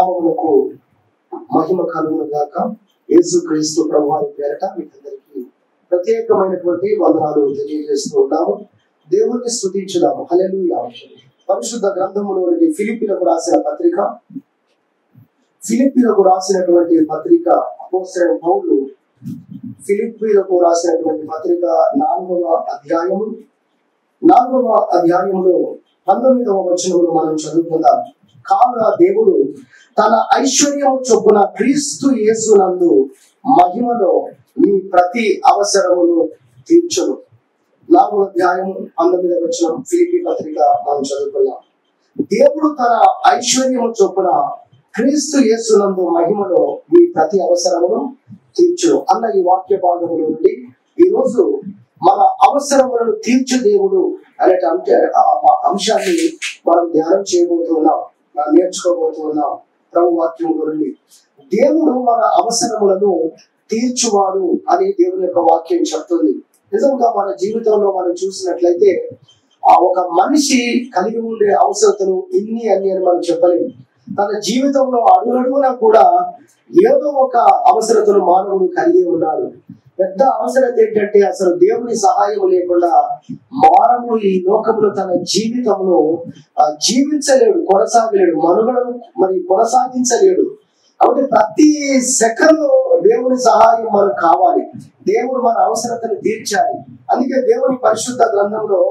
నామమునకు మహిమ కలుగును గాక. యేసుక్రీస్తు ప్రభువారి పేరట మీకందరికీ ప్రత్యేకమైనటువంటి వందనాలు తెలియజేస్తూ ఉన్నాము. దేవుణ్ణి స్తుతించుదాము. హల్లెలూయా. పరిశుద్ధ గ్రంథములోని ఫిలిప్పీలకు రాసిన పత్రిక, ఫిలిప్పీలకు రాసినటువంటి పత్రిక అపోస్తలుడైన పౌలు ఫిలిప్పీలకు రాసినటువంటి పత్రిక 4వ అధ్యాయములో 19వ వచనమును మనం చదువుకుందాం. కావున దేవుడు తన ఐశ్వర్యము చొప్పున క్రీస్తు యేసునందు మహిమలో మీ ప్రతి అవసరమును తీర్చును. 4వ అధ్యాయము 19వ వచనం ఫిలిప్పీ పత్రిక మనం చదువుకున్నాం. దేవుడు తన ఐశ్వర్యము చొప్పున క్రీస్తు యేసునందు మహిమలో మీ ప్రతి అవసరమును తీర్చును అన్న ఈ వాక్య భాగముల నుండి ఈ రోజు మన అవసరములను తీర్చు దేవుడు అనే అంశాన్ని మనం ధ్యానం చేయబోతున్నాం, నేర్చుకోబోతున్నాం. ప్రభు వాక్యము నుండి దేవుడు మన అవసరములను తీర్చువాడు అని దేవుని యొక్క వాక్యం చెప్తుంది. నిజంగా మన జీవితంలో మనం చూసినట్లయితే ఒక మనిషి కలిగి ఉండే అవసరతలు ఇన్ని అన్ని అని మనం చెప్పలేము. తన జీవితంలో అడుగడుగునా కూడా ఏదో ఒక అవసరతను మానవుడు కలిగి ఉన్నాడు. పెద్ద అవసరత ఏంటంటే అసలు దేవుని సహాయం లేకుండా మానవుడు ఈ లోకంలో తన జీవితంలో జీవించలేడు, కొనసాగలేడు, మనుగడను కొనసాగించలేడు. కాబట్టి ప్రతి సెకండ్ దేవుని సహాయం మనకు కావాలి. దేవుడు మన అవసరతను తీర్చాలి. అందుకే దేవుని పరిశుద్ధ గ్రంథంలో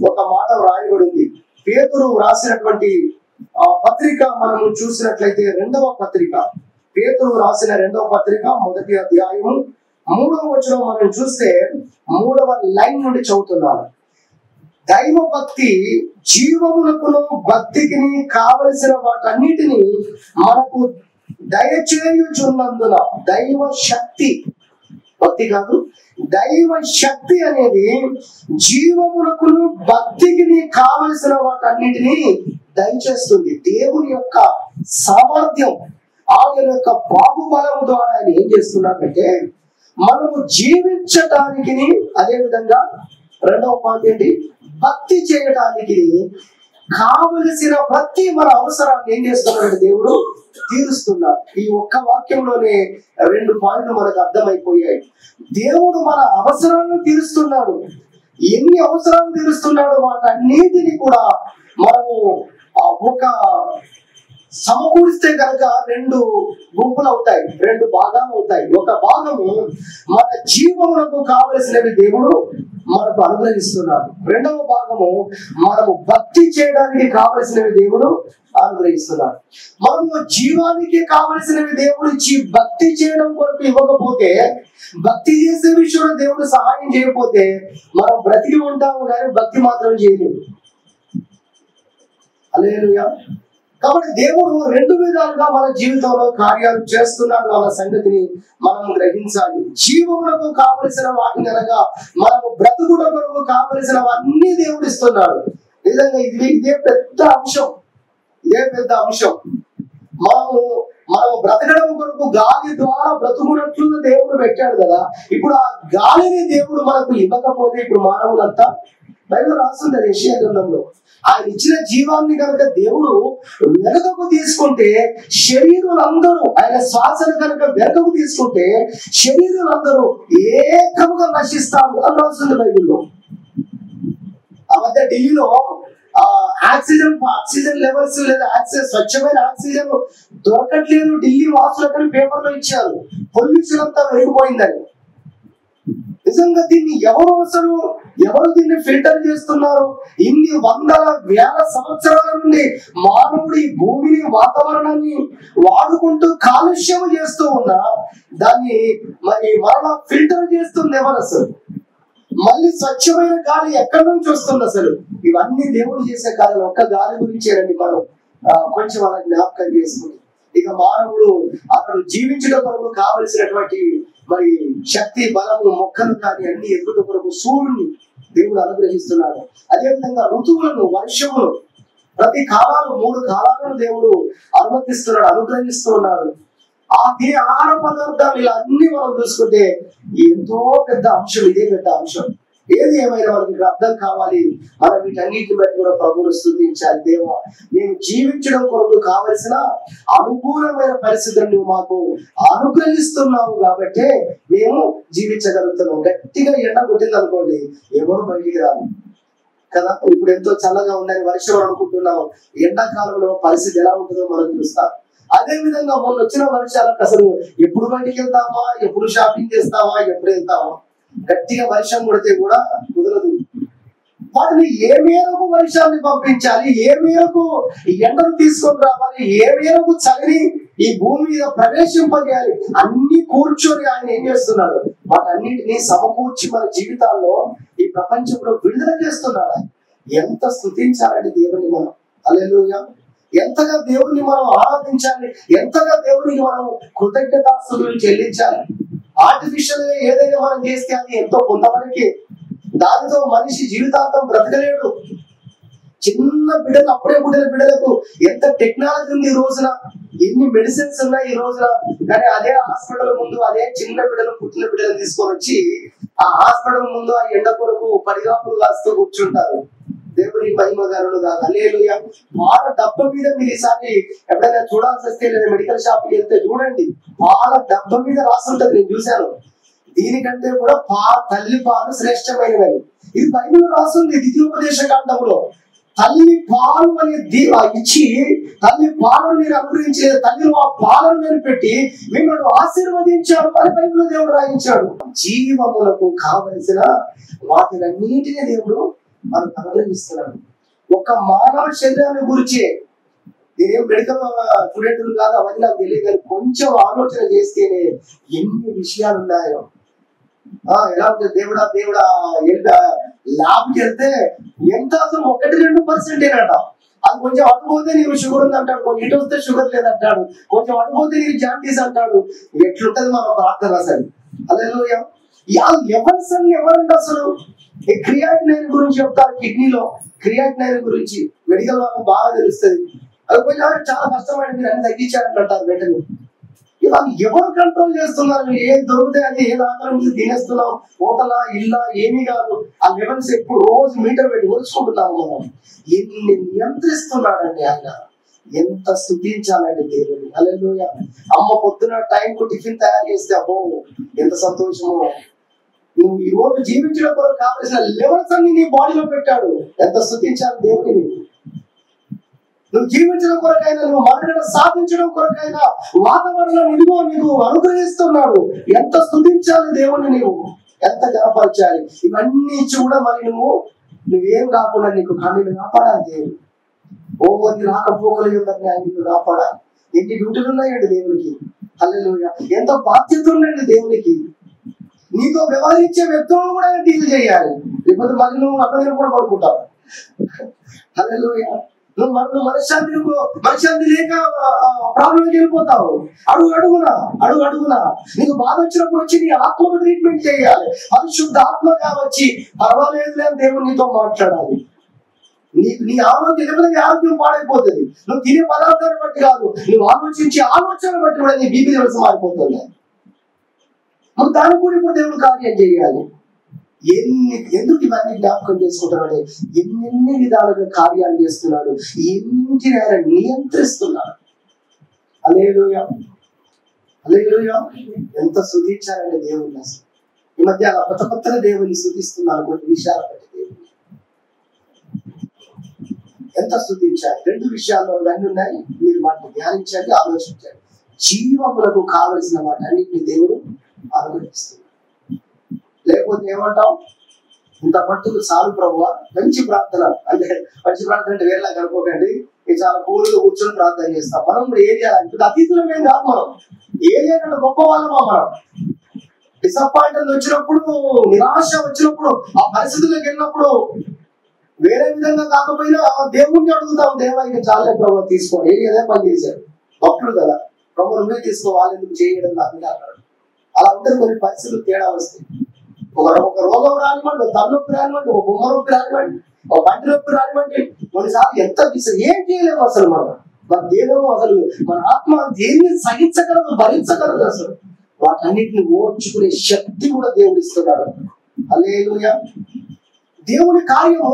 ఒక మాట వ్రాయబడింది. పేతురు రాసినటువంటి పత్రిక మనము చూసినట్లయితే పేతురు రాసిన 2వ పత్రిక 1వ అధ్యాయము 3వ వచనం మనం చూస్తే 3వ లైన్ నుండి చదువుతున్నాను. దైవ భక్తి జీవమునకును భక్తికి కావలసిన వాటన్నిటిని మనకు దయచేయుచున్నందున దైవ శక్తి, భక్తి కాదు, దైవ శక్తి అనేది జీవమునకును భక్తికి కావలసిన వాటన్నిటిని దయచేస్తుంది. దేవుని యొక్క సామర్థ్యం, ఆయన యొక్క బాహుబలము ద్వారా ఆయన ఏం చేస్తున్నాడంటే మనము జీవించటానికి, అదే విధంగా 2వ పాయింట్ ఏంటి, భక్తి చేయటానికి కావలసిన ప్రతి మన అవసరాన్ని ఏం చేస్తున్నాడు దేవుడు తీరుస్తున్నాడు. ఈ ఒక్క వాక్యంలోనే 2 పాయింట్లు మనకు అర్థమైపోయాయి. దేవుడు మన అవసరాలను తీరుస్తున్నాడు. ఎన్ని అవసరాలు తీరుస్తున్నాడు వాటన్నిటిని కూడా మనము ఒక సమకూరిస్తే కనుక 2 గుంపులు అవుతాయి, 2 భాగాలు అవుతాయి. ఒక భాగము మన జీవములకు కావలసినవి దేవుడు మనకు అనుగ్రహిస్తున్నాడు. 2వ భాగము మనము భక్తి చేయడానికి కావలసినవి దేవుడు అనుగ్రహిస్తున్నాడు. మనము జీవానికి కావలసినవి దేవుడు ఇచ్చి భక్తి చేయడం కొరకు ఇవ్వకపోతే, భక్తి చేసే విషయంలో దేవుడు సహాయం చేయకపోతే మనం బ్రతికి ఉంటాము కానీ భక్తి మాత్రం చేయలేము. హల్లెలూయా. కాబట్టి దేవుడు 2 విధాలుగా మన జీవితంలో కార్యాలు చేస్తున్నాడు అన్న సంగతిని మనం గ్రహించాలి. జీవములకు కావలసిన వాటిని అనగా మనము బ్రతుకుట కొరకు కావలసినవన్నీ దేవుడు ఇస్తున్నాడు. నిజంగా ఇదే పెద్ద అంశం. మనము బ్రతకడం కొరకు గాలి ద్వారా బ్రతుకున్నట్లు దేవుడు పెట్టాడు కదా. ఇప్పుడు ఆ గాలిని దేవుడు మనకు ఇవ్వకపోతే ఇప్పుడు మానవులంతా, బైబిల్ రాస్తుంది అది యెషయా గ్రంథంలో, ఆయన ఇచ్చిన జీవాన్ని కనుక దేవుడు వెనుకకు తీసుకుంటే శరీరులందరూ, ఆయన శ్వాసను కనుక వెనుకకు తీసుకుంటే శరీరులందరూ ఏకముగా నశిస్తారు అని రాస్తుంది బైబిల్లో. ఆ మధ్య ఢిల్లీలో ఆక్సిజన్ లెవెల్స్ లేదా స్వచ్ఛమైన ఆక్సిజన్ దొరకట్లేదు ఢిల్లీ వాసులకని పేపర్లో ఇచ్చారు. పొల్యూషన్ అంతా పెరిగిపోయిందని. నిజంగా దీన్ని ఎవరు దీన్ని ఫిల్టర్ చేస్తున్నారు? ఇన్ని వందల వేల సంవత్సరాల నుండి మానవుడు ఈ భూమిని, వాతావరణాన్ని వాడుకుంటూ కాలుష్యం చేస్తూ ఉన్నా దాన్ని మరలా ఫిల్టర్ చేస్తుంది ఎవరు? అసలు మళ్ళీ స్వచ్ఛమైన గాలి ఎక్కడి నుంచి వస్తుంది? అసలు ఇవన్నీ దేవుడు చేసే కార్యాలు. ఒక్క గాలి గురించేనండి మనం కొంచెం అలా జ్ఞాపకం చేసుకుంది. ఇక మానవుడు అతను జీవించడం కొరకు కావలసినటువంటి శక్తి, బలము, మొక్కలు కానీ అన్ని ఎదుగుట కొరకు సూర్యుని దేవుడు అనుగ్రహిస్తున్నాడు. అదేవిధంగా ఋతువులను, వర్షములు, ప్రతి కాలాలు 3 కాలాలను దేవుడు అనుగ్రహిస్తూ ఉన్నాడు. ఆహార పదార్థాలు ఇలా అన్ని మనం చూసుకుంటే ఎంతో పెద్ద అంశం. ఇదే పెద్ద అంశం. ఏది ఏమైనా మనకి ఇక్కడ అర్థం కావాలి. మనం వీటన్నిటిని బట్టి కూడా ప్రభువును స్తుతించాలి. దేవా, మేము జీవించడం కొరకు కావలసిన అనుకూలమైన పరిస్థితులను నువ్వు మాకు అనుగ్రహిస్తున్నావు కాబట్టి మేము జీవించగలుగుతున్నాం. గట్టిగా ఎండ కొట్టింది అనుకోండి, ఎవరు బయటికి రాదు కదా. ఇప్పుడు ఎంతో చల్లగా ఉందని వర్షం అనుకుంటున్నాం, ఎండాకాలంలో పరిస్థితి ఎలా ఉంటుందో మనం చూస్తాం. అదే విధంగా మొన్న వచ్చిన వర్షాలకు అసలు ఎప్పుడు బయటికి వెళ్తామా, ఎప్పుడు షాపింగ్ చేస్తామా, ఎప్పుడు వెళ్తామా, గట్టిగా వర్షం కొడితే కూడా కుదరదు. వాటిని ఏ మేరకు వర్షాన్ని పంపించాలి, ఏ మేరకు ఎండను తీసుకొని రావాలి, ఏ మేరకు చలిని ఈ భూమి మీద ప్రవేశింపజేయాలి, అన్ని కూర్చొని ఆయన ఏం చేస్తున్నాడు, వాటన్నిటిని సమకూర్చి మన జీవితాల్లో ఈ ప్రపంచంలో విడుదల చేస్తున్నాడు. ఎంత స్తుతించాలండి దేవుని మనం. హల్లెలూయా. ఎంతగా దేవుని మనం ఆరాధించాలి, ఎంతగా దేవునికి మనం కృతజ్ఞతాస్తుతులు చెల్లించాలి. ఆర్టిఫిషియల్ గా ఏదైనా మనం చేస్తే అది ఎంతో కొంతవరకే, దానితో మనిషి జీవితాంతం బ్రతకలేడు. చిన్న బిడ్డలు, అప్పుడే పుట్టిన బిడ్డలకు ఎంత టెక్నాలజీ ఉంది ఈ రోజున, ఎన్ని మెడిసిన్స్ ఉన్నాయి ఈ రోజున. కానీ అదే హాస్పిటల్ ముందు అదే చిన్న బిడ్డలు, పుట్టిన బిడ్డలు తీసుకొని వచ్చి ఆ హాస్పిటల్ ముందు ఆ ఎండ కొరకు పడిగాపులు కాస్తూ కూర్చుంటారు. దేవుని మహిమ గారుడుగా. హల్లెలూయా. పాల డబ్బ మీద మీరు ఈసారి ఎప్పుడైనా చూడాల్సి వస్తే లేదా మెడికల్ షాప్ కి వెళ్తే చూడండి, పాల డబ్బ మీద రాస్తుంటది, నేను చూశాను. దీనికంటే కూడా తల్లి పాలు శ్రేష్టమైనవి. ఇది బైబిల్ రాస్తుంది ద్వితీయోపదేశ కాండంలో. తల్లి పాలు అనేది ఇచ్చి, తల్లి పాలను మీరు అనుగ్రహించి, లేదా తల్లిలో ఆ పాలను నేను పెట్టి మిమ్మల్ని ఆశీర్వదించాడు అని బైబిల్లో దేవుడు రాయించాడు. జీవములకు కావలసిన వాటినన్నిటినీ దేవుడు మనకు అనుగ్రహిస్తున్నాడు. ఒక మానవ శరీరాన్ని గురించి నేనేం మెడికల్ స్టూడెంట్ కాదు, అవన్నీ నాకు తెలియదు, కానీ కొంచెం ఆలోచన చేస్తేనే ఎన్ని విషయాలు ఉన్నాయో. ఎలా ఉంటుంది, దేవుడా దేవుడా ల్యాబ్కి వెళ్తే ఎంత అసలు 1-2% అట. అది కొంచెం అటుపోతే నీకు షుగర్ ఉంది అంటాడు, కొంచెం ఇటు వస్తే షుగర్ లేదంటాడు, కొంచెం అటుపోతే నీకు జాండీస్ అంటాడు. ఎట్లుంటది మన ప్రార్థన అసలు. హల్లెలూయా. లెవెల్స్ అన్ని ఎవరంటే అసలు క్రియాటినైన్ గురించి చెప్తారు, కిడ్నీలో క్రియాటినైన్ గురించి మెడికల్ వాళ్ళకి బాగా తెలుస్తుంది. అది కొంచెం చాలా కష్టమైన, మీరు అన్ని తగ్గించారని అంటారు వెంటనే. ఇవన్నీ ఎవరు కంట్రోల్ చేస్తున్నారు? ఏం దొరికితే అది ఏది ఆకలి మీద తినేస్తున్నాం, హోటలా ఇల్లా ఏమీ కాదు. ఆ లెవెల్స్ ఎప్పుడు రోజు మీటర్ పెట్టి ఓర్చుకుంటున్నాము మనం. ఎన్ని నియంత్రిస్తున్నాడండి ఆయన. ఎంత స్తుతించాలండి దేవుని. హల్లెలూయా. అమ్మ పొద్దున టైంకు టిఫిన్ తయారు చేస్తే అబ్బో ఎంత సంతోషమో. నువ్వు ఈ రోజు జీవించడం కొరకు కావలసిన లెవెల్స్ అన్ని నీ బాడీలో పెట్టాడు. ఎంత స్తుతించాలి దేవుని. నువ్వు జీవించడం కొరకైనా, నువ్వు మనుగడ సాధించడం కొరకైనా వాతావరణం ఇదిగో నీకు అనుగ్రహిస్తున్నాడు. ఎంత స్తుతించాలి దేవుని, నీవు ఎంత గణపరచాలి. ఇవన్నీ ఇచ్చి కూడా మరి నువ్వేం కాకుండా నీకు కన్నీళ్ళు కాపాడాలి దేవుడు. ఓవరి రాకపోకలు ఎవరిని ఆయన కాపాడాలి. ఎన్ని డ్యూటీలు ఉన్నాయండి దేవునికి. హల్లెలూయా. ఎంత బాధ్యత ఉందండి దేవునికి. నీతో వ్యవహరించే వ్యక్తులను కూడా డీల్ చేయాలి, లేకపోతే మళ్ళీ నువ్వు అక్కడ కూడా పడుకుంటావు. హల్లెలూయా. నువ్వు మనశ్శాంతి లేక ప్రాబ్లంకి వెళ్ళిపోతావు. అడుగునా నీకు బాధ వచ్చినప్పుడు వచ్చి నీ ఆత్మకు ట్రీట్మెంట్ చేయాలి. పరిశుద్ధ ఆత్మగా వచ్చి పర్వాలేదు అని దేవుడు నీతో మాట్లాడాలి. నీ ఆరోగ్యం, లేకపోతే నీ ఆరోగ్యం పాడైపోతుంది. నువ్వు తినే పదార్థాన్ని బట్టి కాదు, నువ్వు ఆలోచించే ఆలోచన బట్టి కూడా నీ బీపీ లెవెల్స్ మారిపోతుంది. నువ్వు దాన్ని కూడా ఇప్పుడు దేవుడు కార్యం చేయాలి. ఎందుకు ఇవన్నీ జ్ఞాపకం చేసుకుంటున్నాడు? ఎన్నెన్ని విధాలుగా కార్యాలు చేస్తున్నాడు, ఎన్నింటిని ఆయన నియంత్రిస్తున్నాడు. హల్లెలూయా. హల్లెలూయా. ఎంత స్తుతించాలండి దేవుని. అసలు ఈ మధ్య కొత్తగా దేవుని స్తుతిస్తున్నాను కొన్ని విషయాల బట్టి. దేవుని ఎంత స్తుతించాలి. 2 విషయాల్లో అన్నీ ఉన్నాయి, మీరు వాటిని ధ్యానించండి, ఆలోచించండి. జీవములకు కావలసిన వాటన్నిటిని దేవుడు అనుగ్రహిస్తున్నాడు. లేకపోతే ఏమంటాం, ఇంత మట్టుకు చాలు ప్రభువా. మంచి ప్రార్థన అంటే, మంచి ప్రార్థన అంటే వేరేలా కనుకోకండి, ఇది చాలా కూలుగా కూర్చొని ప్రార్థన చేస్తాం. మనం ఇప్పుడు ఏరియా ఇప్పుడు అతీతులమేం కాదు, మనం ఏరియా కంటే గొప్ప వాళ్ళమా. మనం డిసప్పాయింట్మెంట్ వచ్చినప్పుడు, నిరాశ వచ్చినప్పుడు, ఆ పరిస్థితుల్లోకి వెళ్ళినప్పుడు వేరే విధంగా కాకపోయినా దేవుణ్ణి అడుగుతాం, దేవా ఇక చాలే ప్రభు తీసుకోండి. ఏదే పని చేశాడు, భక్తుడు కదా, ప్రభు నువ్వే తీసుకో, వాళ్ళు ఎందుకు చేయడం నాకు అన్నాడు. అలా ఉంటుంది. కొన్ని పరిస్థితులు తేడా వస్తాయి. ఒక రోగం రానివ్వండి, ఒక తలనొప్పి రానివ్వండి, ఒక బొమ్మ నొప్పి రానివ్వండి, ఒక పంటి నొప్పి రానివ్వండి, కొన్నిసార్లు ఎంత ఏం చేయలేము అసలు. మన దేహము అసలు, మన ఆత్మ దేన్ని సహించగలదు, భరించగలదు. అసలు వాటన్నిటిని ఓర్చుకునే శక్తి కూడా దేవుడు ఇస్తున్నాడు. హల్లెలూయా. దేవుని కార్యము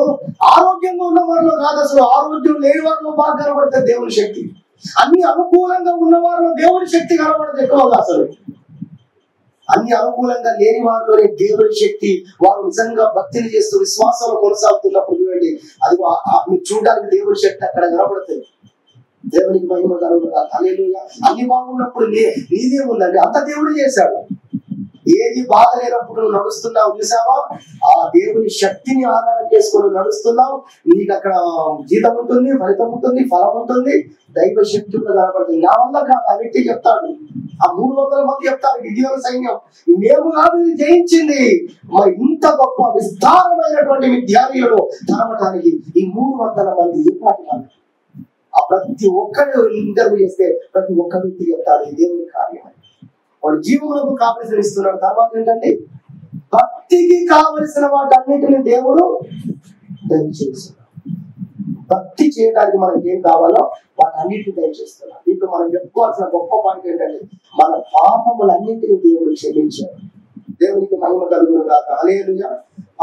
ఆరోగ్యంగా ఉన్న వారిలో కాదు, అసలు ఆరోగ్యం లేని వారిలో బాగా కనబడుతుంది దేవుని శక్తి. అన్ని అనుకూలంగా ఉన్న వారిలో దేవుని శక్తి కనబడదు ఎక్కువగా. అసలు అన్ని అనుకూలంగా లేని వారిలోనే దేవుని శక్తి, వారు నిజంగా భక్తిని చేస్తూ విశ్వాసంలో కొనసాగుతున్నప్పుడు చూడండి, అది మీరు చూడడానికి దేవుని శక్తి అక్కడ కనబడుతుంది. దేవునికి మహిమ కలుగుతుంది. హల్లెలూయా. అన్ని బాగున్నప్పుడు నీదేముందండి, అంత దేవుడు చేశాడు. ఏది బాగలేనప్పుడు నువ్వు నడుస్తున్నావు చూసావా, ఆ దేవుని శక్తిని ఆధారం చేసుకొని నడుస్తున్నావు. నీకు అక్కడ జీతం ఉంటుంది, ఫలితం ఉంటుంది, ఫలం ఉంటుంది, దైవ శక్తి కూడా కనపడుతుంది. నా వల్ల కాదు, ఆ వ్యక్తి చెప్తాడు, ఆ 300 మంది చెప్తారు, గిద్యోను సైన్యం మేము కాదు జయించింది. మరి ఇంత గొప్ప విస్తారమైనటువంటి విద్యార్థులను తరమటానికి ఈ 300 మంది ఏపాటి వాళ్ళు. ఆ ప్రతి ఒక్కరు ఇంటర్వ్యూ చేస్తే ప్రతి ఒక్క వ్యక్తి చెప్తాడు దేవుని కార్యం. వాడు జీవములకు కావలసిన ఇస్తున్నాడు. తర్వాత ఏంటంటే భక్తికి కావలసిన వాటన్నిటిని దేవుడు దయచేస్తున్నాడు. భక్తి చేయడానికి మనకి ఏం కావాలో వాటన్నిటిని దయచేస్తున్నాడు. ఇప్పుడు మనం చెప్పుకోవాల్సిన గొప్ప పాయింట్ ఏంటంటే మన పాపములన్నింటినీ దేవుడు క్షమించాడు. దేవునికి మహిమ కలుగును గాక. హల్లెలూయా.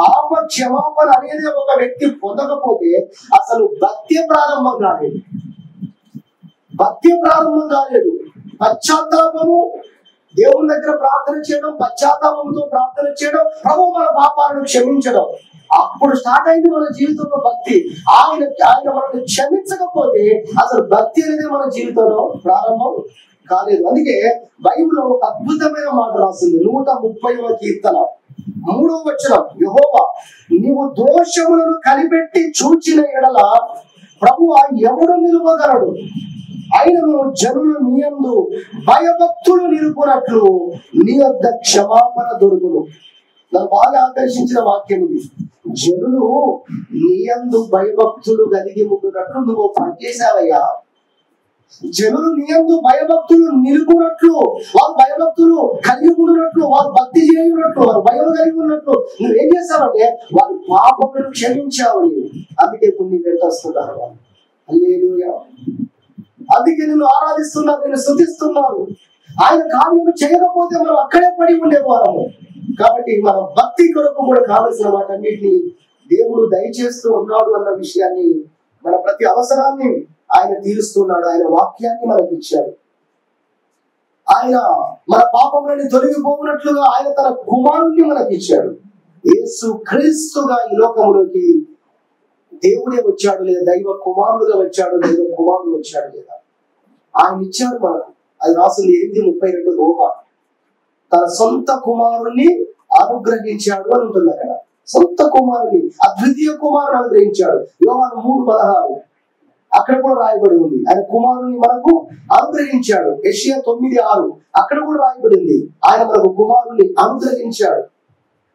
పాప క్షమాపణ అనేది ఒక వ్యక్తి పొందకపోతే అసలు భక్తి ప్రారంభం కాలేదు. భక్తి ప్రారంభం కాలేదు. పశ్చాత్తాపము, దేవుని దగ్గర ప్రార్థన చేయడం, పశ్చాత్తాపంతో ప్రార్థన చేయడం, ప్రభు మన పాపాలను క్షమించడం, అప్పుడు స్టార్ట్ అయింది మన జీవితంలో భక్తి. ఆయన మనల్ని క్షమించకపోతే అసలు భక్తి అనేది మన జీవితంలో ప్రారంభం కాలేదు. అందుకే బైబిల్లో ఒక అద్భుతమైన మాట రాసింది. 130వ కీర్తన 3వ వచనం, యెహోవా నీవు దోషములను కనిపెట్టి చూచిన ఎడల ప్రభువా ఎవడు నిలువగలడు? ఆయనను జనులు నీ యందు భయభక్తులు నిలుపునట్లు నీ వద్ద క్షమాపణ దొరుకును. నాకు బాగా ఆకర్షించిన వాక్యం ఇది. జనులు నీ యందు భయభక్తులు కలిగి ఉండునట్లు నువ్వు పనిచేసావయ్యా. జనులు నీ యందు భయభక్తులు నిలుపునట్లు, వారు భయభక్తులు కలిగి ఉండునట్లు, వారు భక్తి చేయునట్లు, వారు భయం కలిగి ఉన్నట్లు నువ్వేం చేస్తావంటే వారి పాపములను క్షమించావు నీవు. అందుకే కొన్ని పెట్టొస్తున్నారు వాళ్ళు. హల్లెలూయా. అందుకే నిన్ను ఆరాధిస్తున్నారు, నేను స్తుతిస్తున్నారు. ఆయన కార్యం చేయకపోతే మనం అక్కడే పడి ఉండేవారము. కాబట్టి మన భక్తి కొరకు కూడా కావలసిన వాటన్నిటిని దేవుడు దయచేస్తూ ఉన్నాడు అన్న విషయాన్ని, మన ప్రతి అవసరాన్ని ఆయన తీరుస్తున్నాడు. ఆయన వాక్యాన్ని మనకి ఇచ్చాడు. ఆయన మన పాపములని తొలగిపోయినట్లుగా ఆయన తన కుమారుణ్ణి మనకి ఇచ్చాడు. యేసు క్రీస్తుగా ఈ లోకంలోకి దేవుడే వచ్చాడు లేదా దైవ కుమారుడుగా వచ్చాడు, దైవ కుమారుడు వచ్చాడు లేదా ఆయన ఇచ్చాడు మనకు. అది రాసింది 8:32 రోమా. తన సొంత కుమారుణ్ణి అనుగ్రహించాడు అని ఉంటుంది అక్కడ. సొంత కుమారుని, అద్వితీయ కుమారుని అనుగ్రహించాడు. యోహాను 3:16 అక్కడ కూడా రాయబడి ఉంది. ఆయన కుమారుని మనకు అనుగ్రహించాడు. యెషయా 9:6 అక్కడ కూడా రాయబడి ఉంది. ఆయన మనకు కుమారుని అనుగ్రహించాడు.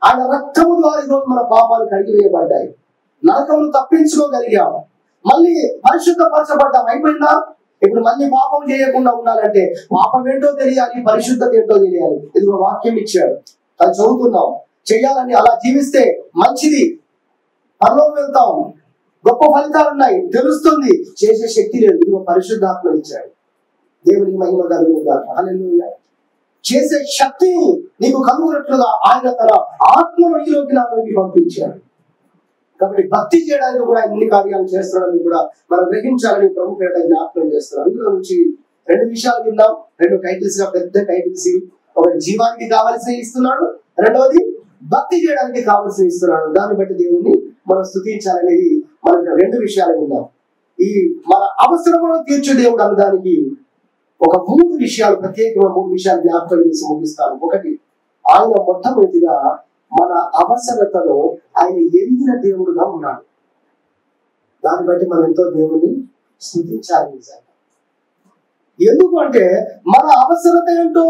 ఆయన రక్తము ద్వారా ఈరోజు మన పాపాలు కడిగివేయబడ్డాయి. నరకమును తప్పించుకోగలిగాము. మళ్ళీ పరిశుద్ధపరచబడ్డాం. అయిపోయిందా? ఇప్పుడు మళ్ళీ పాపం చేయకుండా ఉండాలంటే పాపం ఏంటో తెలియాలి, పరిశుద్ధత ఏంటో తెలియాలి. ఇదిగో వాక్యం ఇచ్చాడు, అది చదువుతున్నాం. చెయ్యాలని, అలా జీవిస్తే మంచిది, పరలోకం వెళ్తాం, గొప్ప ఫలితాలు ఉన్నాయి తెలుస్తుంది. చేసే శక్తి లేదు. ఇదిగో పరిశుద్ధాత్మ ఇచ్చాడు. దేవునికి మహిమ కలుగునుగాక. హల్లెలూయా. చేసే శక్తి నీకు కలుగునట్లుగా ఆయన తన ఆత్మను నీలోకి నాలోకి పంపించాడు. కాబట్టి భక్తి చేయడానికి కూడా ఎన్ని కార్యాలు చేస్తున్నాడని కూడా మనం గ్రహించాలని ప్రభు పేట జ్ఞాపకం చేస్తున్నాం. అందులో నుంచి 2 విషయాలు విన్నాం. 2 టైటిల్స్ గా, పెద్ద టైటిల్స్. ఒకటి జీవానికి కావలసిన ఇస్తున్నాడు, రెండవది భక్తి చేయడానికి కావలసిన ఇస్తున్నాడు. దాన్ని బట్టి దేవుణ్ణి మనం స్తుతించాలనేది మనం 2 విషయాలు విన్నాం. ఈ మన అవసరములను తీర్చే దేవుడు అనడానికి ఒక 3 విషయాలు, ప్రత్యేకంగా 3 విషయాలు జ్ఞాపకం చేసి ముగిస్తాను. ఒకటి, ఆయన మొట్టమొదటిగా మన అవసరతను ఆయన ఎరిగిన దేవుడుగా ఉన్నాడు. దాన్ని బట్టి మనం ఎంతో దేవుని స్తుతించాలి నిజంగా. ఎందుకు అంటే మన అవసరత ఏంటో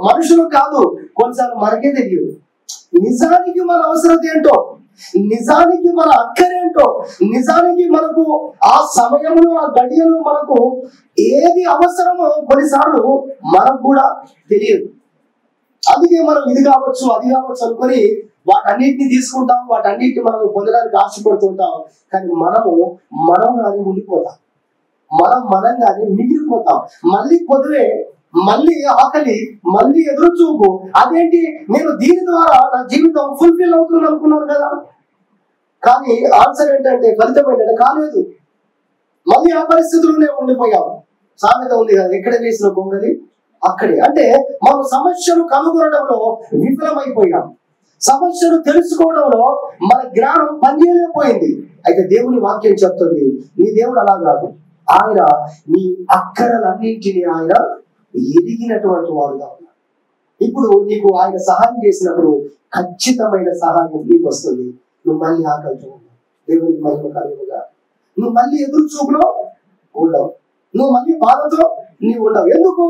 మనుషులు కాదు, కొన్నిసార్లు మనకే తెలియదు. నిజానికి మన అవసరత ఏంటో, నిజానికి మన అక్కరేంటో, నిజానికి మనకు ఆ సమయంలో, ఆ గడియలో మనకు ఏది అవసరమో కొన్నిసార్లు మనకు కూడా తెలియదు. అందుకే మనం ఇది కావచ్చు, అది కావచ్చు అనుకొని వాటన్నిటిని తీసుకుంటాం, వాటన్నిటిని మనం పొందడానికి ఆశపడుతుంటాం. కానీ మనం కానీ ఉండిపోతాం, మనం కానీ మిగిలిపోతాం. మళ్ళీ పొద్దునే మళ్ళీ ఆకలి, మళ్ళీ ఎదురు చూపు. అదేంటి, నేను దీని ద్వారా నా జీవితం ఫుల్ఫిల్ అవుతుంది అనుకున్నాను కదా. కానీ ఆన్సర్ ఏంటంటే, ఫలితం ఏంటంటే కాలేదు. మళ్ళీ ఆ పరిస్థితుల్లోనే ఉండిపోయాము. సామెత ఉంది కదా, ఎక్కడ వేసిన గొంగలి అక్కడే. అంటే మనం సమస్యను కనుగొనడంలో విఫలమైపోయాం. సమస్యను తెలుసుకోవడంలో మన జ్ఞానం పనిచేయలేకపోయింది. అయితే దేవుని వాక్యం చెప్తుంది, నీ దేవుడు అలా కాదు. ఆయన నీ అక్కరలన్నింటినీ ఆయన ఎరిగినటువంటి వాడుగా ఉన్నాడు. ఇప్పుడు నీకు ఆయన సహాయం చేసినప్పుడు ఖచ్చితమైన సహాయం నీకు వస్తుంది. నువ్వు మళ్ళీ ఆకలితో ఉన్నావు, దేవునికి మహిమ కలుగుగా. నువ్వు మళ్ళీ ఎదురు చూపులో ఉండవు, నువ్వు మళ్ళీ బాధతో నీవు ఉండవు. ఎందుకు?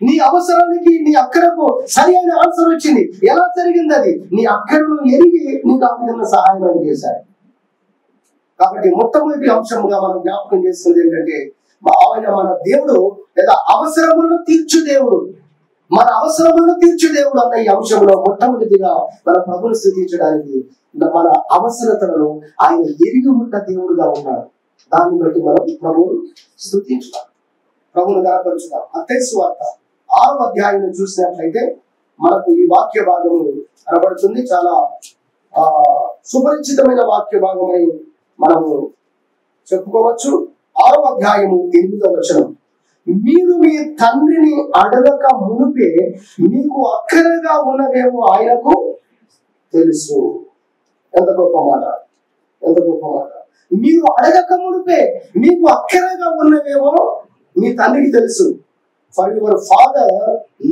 నీ అవసరానికి, నీ అక్కరకు సరి అయిన ఆన్సర్ వచ్చింది. ఎలా జరిగింది అది? నీ అక్కరను ఎరిగి నీకు ఆ విధంగా సహాయం చేశాడు. కాబట్టి మొట్టమొదటి అంశంగా మనం జ్ఞాపకం చేస్తుంది ఏంటంటే, ఆయన మన దేవుడు, లేదా అవసరములను తీర్చు దేవుడు, మన అవసరములను తీర్చు దేవుడు అన్న ఈ అంశంలో మొట్టమొదటిగా మన ప్రభుని స్థుతించడానికి, మన అవసరతలను ఆయన ఎరిగి ఉన్న దేవుడుగా ఉన్నాడు. దాన్ని బట్టి మనం ప్రభువును స్థుతించుతాం, ప్రభువును గణపరుచుతాం. మత్తయి సువార్త 6వ అధ్యాయం చూసినట్లయితే మనకు ఈ వాక్య భాగము కనబడుతుంది. చాలా సుపరిచితమైన వాక్య భాగం అని మనము చెప్పుకోవచ్చు. 6వ అధ్యాయము 8వ వచనం, మీరు మీ తండ్రిని అడగక మునుపే మీకు అక్కరగా ఉన్నవేమో ఆయనకు తెలుసు. ఎంత గొప్ప మాట, ఎంత గొప్ప మాట. మీరు అడగక మునుపే మీకు అక్కరగా ఉన్నవేమో మీ తండ్రికి తెలుసు. For your father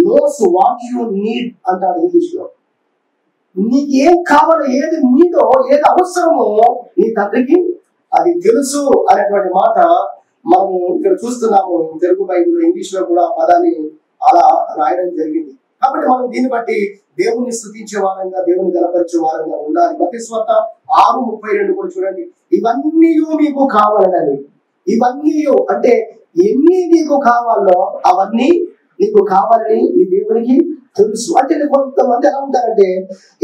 knows what you need అంటాడు ఇంగ్లీష్ లో. నీకు ఏం కావాలో, ఏది నీడో, ఏది అవసరమో నీ తండ్రికి అది తెలుసు అనేటువంటి మాట మనము ఇక్కడ చూస్తున్నాము. తెలుగు బైబిల్, ఇంగ్లీష్ లో కూడా పదాన్ని అలా రాయడం జరిగింది. కాబట్టి మనం దీన్ని బట్టి దేవుని స్తుతించే వారంగా, దేవుని గణపరిచే వారంగా ఉండాలి. మత్తయి సువార్త 6:32 కూడా చూడండి, ఇవన్నీ మీకు కావాలని. ఇవన్నీ అంటే ఎన్ని నీకు కావాలో అవన్నీ నీకు కావాలని నీ దేవునికి తెలుసు. అంటే కొంతమంది ఎలా ఉంటారంటే,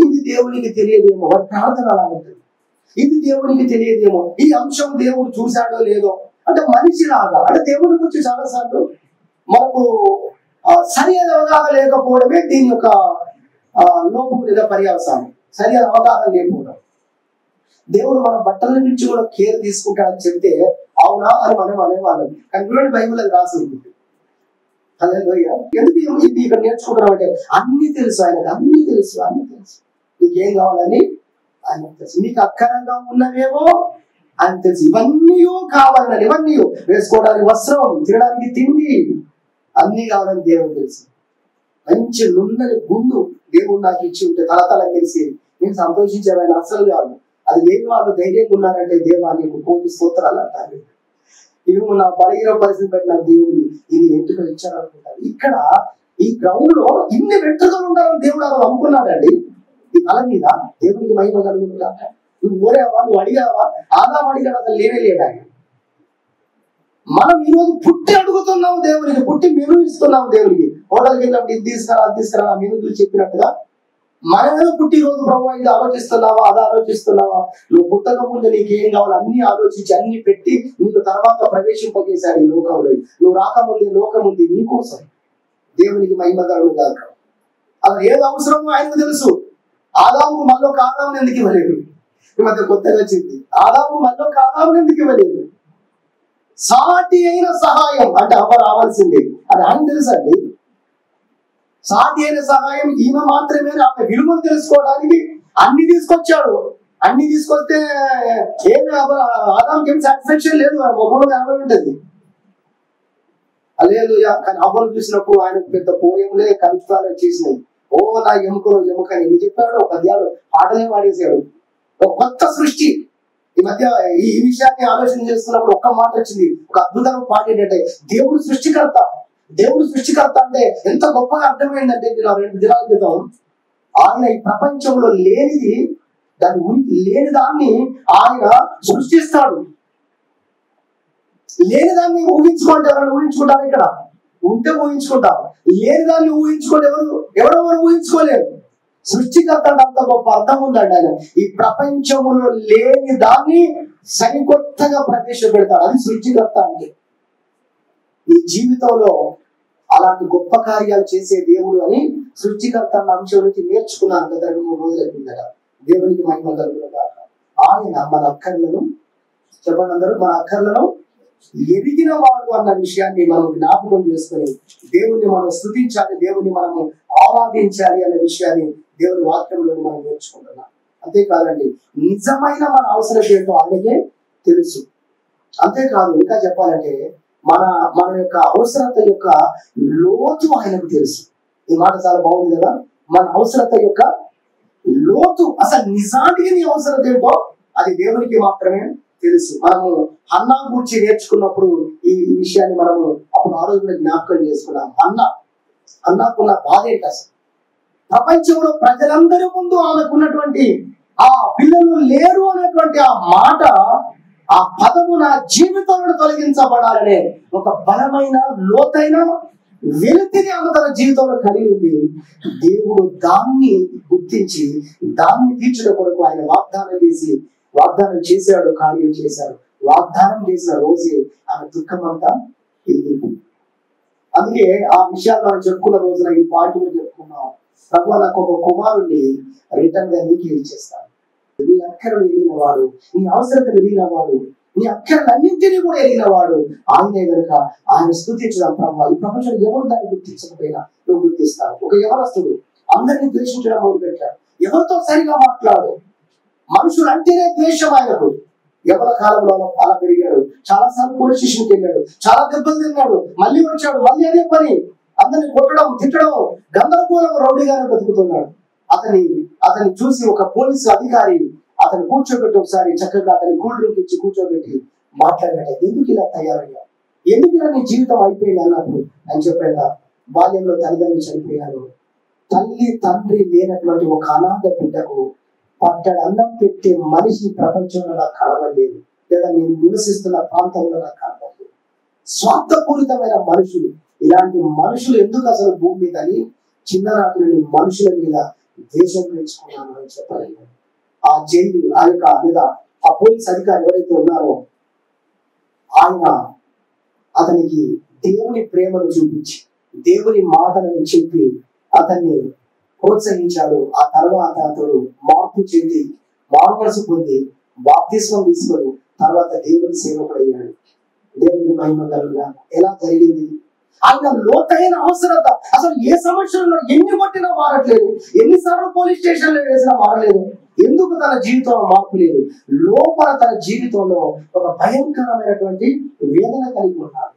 ఇది దేవునికి తెలియదేమో, వారి ప్రార్థన అలా ఉంటుంది. ఇది దేవునికి తెలియదేమో, ఈ అంశం దేవుడు చూశాడో లేదో, అంటే మనిషిలాగా. అంటే దేవుడి గురించి చాలాసార్లు మనకు సరి అయిన అవగాహన లేకపోవడమే దీని యొక్క లోపం లేదా పర్యవసానం. సరి అయిన అవగాహన లేకపోవడం. దేవుడు మన బట్టల నుంచి కూడా కేర్ తీసుకుంటాడని చెప్తే అవునా అని మనం అనేవాళ్ళం. కానీ బైబిల్ అది రాసి ఉంటుంది. హల్లెలూయా. ఎందుకు ఇది ఇక్కడ నేర్చుకుంటున్నాం అంటే, అన్ని తెలుసు ఆయనకు, అన్ని తెలుసు, అన్ని తెలుసు. నీకేం కావాలని ఆయనకు తెలుసు. మీకు అక్కరంగా ఉన్నవేమో ఆయన తెలుసు. ఇవన్నీ కావాలని, ఇవన్నీ వేసుకోవడానికి వస్త్రం, తినడానికి తిండి, అన్ని కావాలని దేవుడు తెలుసు. మంచి నున్నని గుండు దేవుడు నాకు ఇచ్చి ఉంటే తలతల తెలిసి నేను సంతోషించేవాడిని అసలు కాదు. అది లేని వాళ్ళు ధైర్యంగా ఉన్నారంటే, దేవా నీకు కోటి స్తోత్రాలు అంటారు. ఇవి నా బలహీన పరిస్థితి పెట్టిన దేవుడిని ఇది వెంట్రుకలు ఇచ్చారనుకుంటారు. ఇక్కడ ఈ గ్రౌండ్ లో ఇన్ని వెంట్రుకలు ఉండాలని దేవుడు అలా అనుకున్నాడండి. ఈ తల మీద దేవుడికి మహిమ కలుగుతుందా? నువ్వు కోరావా? నువ్వు అడిగావా? ఆదాం అడిగాడు, అసలు లేనే లేడాడు. మనం ఈరోజు పుట్టి అడుగుతున్నాము దేవునికి, పుట్టి మెను ఇస్తున్నాము దేవునికి. హోటల్కి వెళ్ళినప్పుడు ఇది తీసుకురా, అది తీసుకురా, మెను చూసి చెప్పినట్టుగా మనమేదో పుట్టి రోజు ప్రభు ఇది ఆలోచిస్తున్నావా, అది ఆలోచిస్తున్నావా? నువ్వు పుట్టక ముందు నీకు ఏం కావాలి అన్ని ఆలోచించి అన్ని పెట్టి నీకు తర్వాత ప్రవేశింపజేశాడు ఈ లోకంలో. నువ్వు రాకముందే లోకం ఉంది నీ కోసం. దేవునికి మహిమగాడు కాక. అలా ఏది అవసరమో ఆయనకు తెలుసు. ఆదాము మళ్ళొక ఆదామును ఎందుకు ఇవ్వలేదు? ఈ మధ్య కొత్తగా వచ్చింది, ఆదాము మళ్ళొక ఆదామును ఎందుకు ఇవ్వలేదు? సాటి అయిన సహాయం అంటే అవ్వ రావాల్సిందే, అది ఆయన తెలుసు అండి. సాటి అయిన సహాయం ఈమె మాత్రమే. ఆమె విలువను తెలుసుకోవడానికి అన్ని తీసుకొచ్చాడు. అన్ని తీసుకొస్తే ఏమి ఆదాంకి ఏం సాటిస్ఫాక్షన్ లేదు, మొహంలో కనబడి ఉంటుంది. హల్లెలూయా. కానీ అవ్వను చూసినప్పుడు ఆయన పెద్ద పోయంలే కలుపుతాలే చేసినాయి. ఓ నా ఎముకలో ఎముకని ఎన్ని చెప్పాడు, పద్యాలు పాటలే వాడేసాడు. ఒక కొత్త సృష్టి. ఈ మధ్య ఈ విషయాన్ని ఆలోచన చేస్తున్నప్పుడు ఒక్క మాట వచ్చింది, ఒక అద్భుతమైన పాట ఏంటంటే, దేవుడు సృష్టికర్త. దేవుడు సృష్టికర్త అంటే ఎంత గొప్పగా అర్థమైందంటే, నేను 2 దినాల క్రితం ఆయన ఈ ప్రపంచంలో లేనిది, దాని ఉనికి లేని దాన్ని ఆయన సృష్టిస్తాడు. లేని దాన్ని ఊహించుకుంటే ఎవరైనా ఊహించుకుంటారు? ఇక్కడ ఉంటే ఊహించుకుంటారు. లేని దాన్ని ఊహించుకుంటే ఎవరెవరు ఊహించుకోలేరు. సృష్టికర్త అంటే అంత గొప్ప అర్థం ఉందండి ఆయన. ఈ ప్రపంచంలో లేని దాన్ని సరికొత్తగా ప్రవేశపెడతాడు. అది సృష్టికర్త అంటే. ఈ జీవితంలో అలాంటి గొప్ప కార్యాలు చేసే దేవుడు అని సృష్టికర్త అన్న అంశం నుంచి నేర్చుకున్నాను కదా 2-3 రోజుల కిందట. దేవునికి మహిమ కలుగును గాక. ఆయన మన అక్కర్లను, చెప్పండి అందరూ, మన అక్కర్లను ఎరిగిన వాడు అన్న విషయాన్ని మనం జ్ఞాపకం చేసుకుని దేవుణ్ణి మనం స్తుతించాలి, దేవుణ్ణి మనము ఆరాధించాలి అనే విషయాన్ని దేవుని వాక్యంలో మనం నేర్చుకుంటున్నాం. అంతేకాదండి, నిజమైన మన అవసరం ఏంటో ఆయనకే తెలుసు. అంతేకాదు, ఇంకా చెప్పాలంటే మన యొక్క అవసరత యొక్క లోతు ఆయనకు తెలుసు. ఈ మాట చాలా బాగుంది కదా. మన అవసరత యొక్క లోతు, అసలు నిజానికి నీ అవసరత ఏంటో అది దేవునికి మాత్రమే తెలుసు. మనము హన్నా గురించి నేర్చుకున్నప్పుడు ఈ విషయాన్ని మనము అప్పుడు ఆ రోజు కూడా జ్ఞాపకం చేసుకున్నాం. హన్నాకున్న బాధ ఏంటి? అసలు ప్రపంచంలో ప్రజలందరి ముందు ఆమెకున్నటువంటి ఆ పిల్లలు లేరు అనేటువంటి ఆ మాట, ఆ పదము నా జీవితంలో తొలగించబడాలనే ఒక బలమైన లోతైన వెలితిని ఆమె తన జీవితంలో కలిగి ఉంది. దేవుడు దాన్ని గుర్తించి దాన్ని తీర్చడం కొరకు ఆయన వాగ్దానం చేశాడు, కార్యం చేశాడు. వాగ్దానం చేసిన రోజే ఆమె దుఃఖం అంతా ఎగిరింది. అందుకే ఆ విషయాలు మనం చెప్పుకున్న రోజున ఈ పాయింట్ చెప్పుకున్నాం. ప్రభు నాకు ఒక కుమారుణ్ణి రిటర్న్ గా నీకు ఇచ్చేస్తాను. నీ అక్కరను ఎరిగిన వాడు, నీ అవసరతను ఎరిగిన వాడు, నీ అక్కరలన్నింటినీ కూడా ఎరిగిన వాడు ఆయనే కనుక ఆయన స్తుతించడం. ప్రభు, ఈ ప్రపంచంలో ఎవరు దాన్ని గుర్తించకపోయినా నువ్వు గుర్తిస్తావు. ఒక యవనస్తుడు అందరినీ ద్వేషించడం మొదలు పెట్టాడు. ఎవరితో సరిగా మాట్లాడు, మనుషులు అంటేనే ద్వేషం ఆయనకు. యవన కాలంలో అలా పెరిగాడు. చాలా సార్లు పోలీస్ స్టేషన్కి వెళ్ళాడు, చాలా దెబ్బలు తిన్నాడు, మళ్ళీ వచ్చాడు, మళ్ళీ అదే పని, అందరిని కొట్టడం, తిట్టడం, గందరగోళం, రౌడీగానే బతుకుతున్నాడు. అతన్ని చూసి ఒక పోలీసు అధికారి అతను కూర్చోబెట్టి ఒకసారి చక్కగా అతని కూల్ డ్రింక్ ఇచ్చి కూర్చోబెట్టి మాట్లాడాడు. ఎందుకు ఇలా తయారయ్యా, ఎందుకు ఇలా నీ జీవితం అయిపోయింది అన్నప్పుడు అని చెప్పాడ. బాల్యంలో తల్లిదండ్రులు చనిపోయారు. తల్లి తండ్రి లేనటువంటి ఒక అనాథ బిడ్డకు పట్టడు అన్నం పెట్టే మనిషి ప్రపంచంలో నాకు కనబడలేదు, లేదా నేను నివసిస్తున్న ప్రాంతంలో నాకు కనబడలేదు. స్వార్థపూరితమైన మనుషులు, ఇలాంటి మనుషులు ఎందుకు అసలు భూమి మీద అని చిన్ననాటి నుండి మనుషుల మీద ద్వేషం పెంచుకున్నాను అని చెప్పాలి. ఆ జైలు లేదా ఆ పోలీస్ అధికారి ఎవరైతే ఉన్నారో ఆయన అతనికి దేవుని ప్రేమను చూపించి దేవుని మాటలను చెప్పి అతన్ని ప్రోత్సహించాడు. ఆ తర్వాత అతడు మార్పు చెంది మారుమనసు పొంది బాప్తిస్మం తీసుకొని తర్వాత దేవుని సేవకుడు అయ్యాడు. దేవుని మహిమ కలుగుగా. ఎలా జరిగింది? ఆయన లోతైన అవసరత. అసలు ఏ సమస్యలు ఎన్ని కొట్టినా మారట్లేదు, ఎన్నిసార్లు పోలీస్ స్టేషన్లో వేసినా మారలేదు. ఎందుకు తన జీవితంలో మార్పు లేదు? లోపల తన జీవితంలో ఒక భయంకరమైనటువంటి వేదన కలిగి ఉన్నాడు.